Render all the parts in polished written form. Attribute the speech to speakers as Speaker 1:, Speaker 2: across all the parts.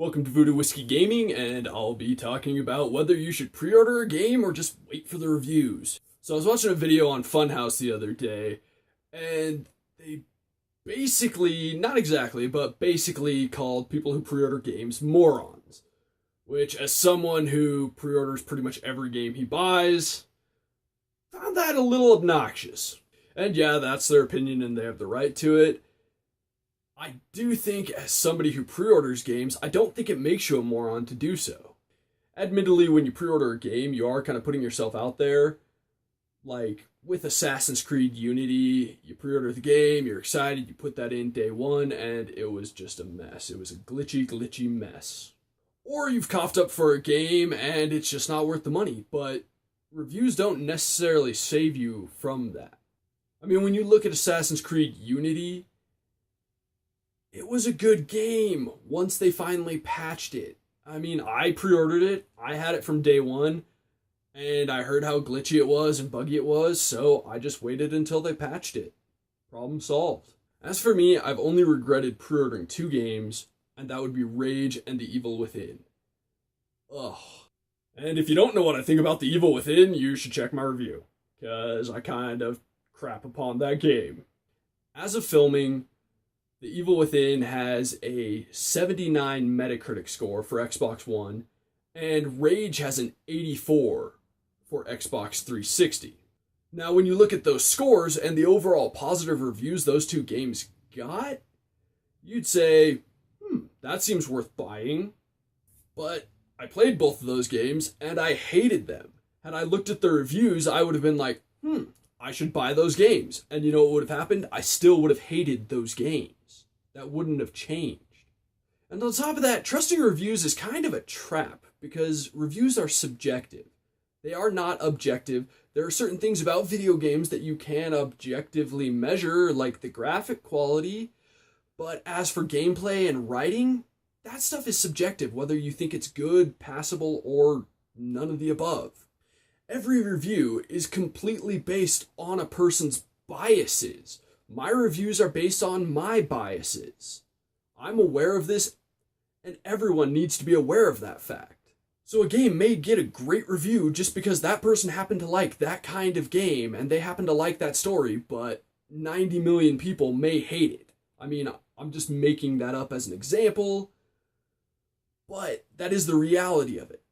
Speaker 1: Welcome to Voodoo Whiskey Gaming, and I'll be talking about whether you should pre-order a game or just wait for the reviews. So I was watching a video on Funhouse the other day, and they basically, not exactly, but basically called people who pre-order games morons. Which, as someone who pre-orders pretty much every game he buys, found that a little obnoxious. And yeah, that's their opinion and they have the right to it. I do think, as somebody who pre-orders games, I don't think it makes you a moron to do so. Admittedly, when you pre-order a game, you are kind of putting yourself out there. Like, with Assassin's Creed Unity, you pre-order the game, you're excited, you put that in day one, and it was just a mess. It was a glitchy mess. Or you've coughed up for a game, and it's just not worth the money, but reviews don't necessarily save you from that. I mean, when you look at Assassin's Creed Unity, it was a good game once they finally patched it. I mean, I pre-ordered it, I had it from day one, and I heard how glitchy it was and buggy it was, so I just waited until they patched it. Problem solved. As for me, I've only regretted pre-ordering two games, and that would be Rage and The Evil Within. Ugh. And if you don't know what I think about The Evil Within, you should check my review, because I kind of crap upon that game. As of filming, The Evil Within has a 79 Metacritic score for Xbox One, and Rage has an 84 for Xbox 360. Now, when you look at those scores and the overall positive reviews those two games got, you'd say, that seems worth buying. But I played both of those games, and I hated them. Had I looked at the reviews, I would have been like, I should buy those games. And you know what would have happened? I still would have hated those games. That wouldn't have changed. And on top of that, trusting reviews is kind of a trap, because reviews are subjective. They are not objective. There are certain things about video games that you can objectively measure, like the graphic quality, but as for gameplay and writing, that stuff is subjective, whether you think it's good, passable, or none of the above. Every review is completely based on a person's biases. My reviews are based on my biases. I'm aware of this, and everyone needs to be aware of that fact. So a game may get a great review just because that person happened to like that kind of game, and they happen to like that story, but 90 million people may hate it. I mean, I'm just making that up as an example, but that is the reality of it.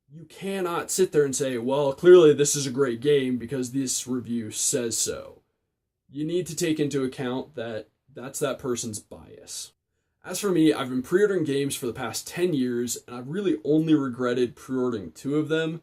Speaker 1: You cannot sit there and say, well, clearly this is a great game because this review says so. You need to take into account that that's that person's bias. As for me, I've been pre-ordering games for the past 10 years, and I've really only regretted pre-ordering two of them,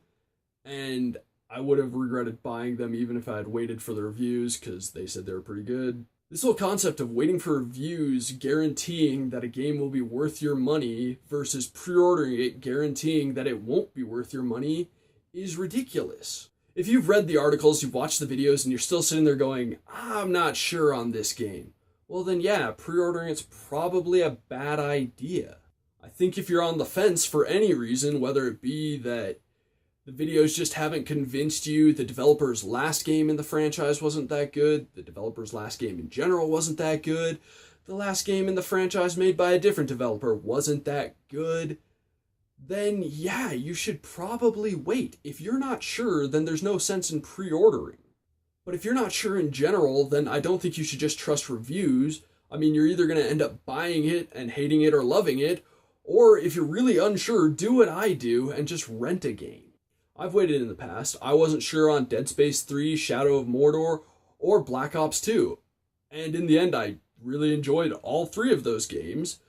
Speaker 1: and I would have regretted buying them even if I had waited for the reviews, because they said they were pretty good. This whole concept of waiting for reviews guaranteeing that a game will be worth your money versus pre-ordering it guaranteeing that it won't be worth your money is ridiculous. If you've read the articles, you've watched the videos, and you're still sitting there going, I'm not sure on this game, well then yeah, pre-ordering it's probably a bad idea. I think if you're on the fence for any reason, whether it be that the videos just haven't convinced you, the developer's last game in the franchise wasn't that good, the developer's last game in general wasn't that good, the last game in the franchise made by a different developer wasn't that good, then yeah, you should probably wait. If you're not sure, then there's no sense in pre-ordering. But if you're not sure in general, then I don't think you should just trust reviews. I mean, you're either going to end up buying it and hating it or loving it, or if you're really unsure, do what I do and just rent a game. I've waited in the past. I wasn't sure on Dead Space 3, Shadow of Mordor, or Black Ops 2. And in the end, I really enjoyed all three of those games,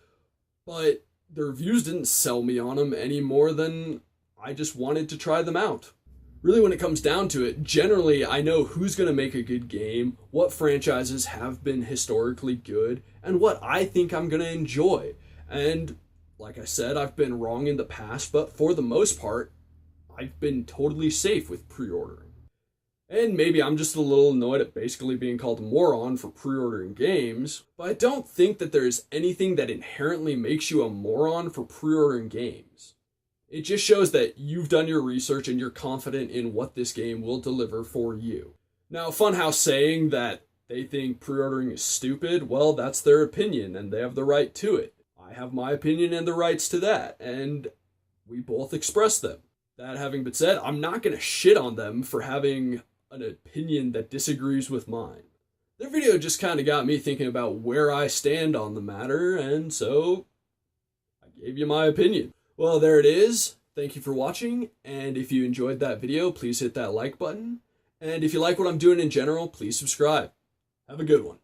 Speaker 1: but the reviews didn't sell me on them any more than I just wanted to try them out. Really, when it comes down to it, generally I know who's going to make a good game, what franchises have been historically good, and what I think I'm going to enjoy. And like I said, I've been wrong in the past, but for the most part, I've been totally safe with pre-ordering. And maybe I'm just a little annoyed at basically being called a moron for pre-ordering games, but I don't think that there's anything that inherently makes you a moron for pre-ordering games. It just shows that you've done your research and you're confident in what this game will deliver for you. Now, Funhouse saying that they think pre-ordering is stupid, well, that's their opinion and they have the right to it. I have my opinion and the rights to that, and we both express them. That having been said, I'm not going to shit on them for having an opinion that disagrees with mine. Their video just kind of got me thinking about where I stand on the matter, and so I gave you my opinion. Well, there it is. Thank you for watching, and if you enjoyed that video, please hit that like button. And if you like what I'm doing in general, please subscribe. Have a good one.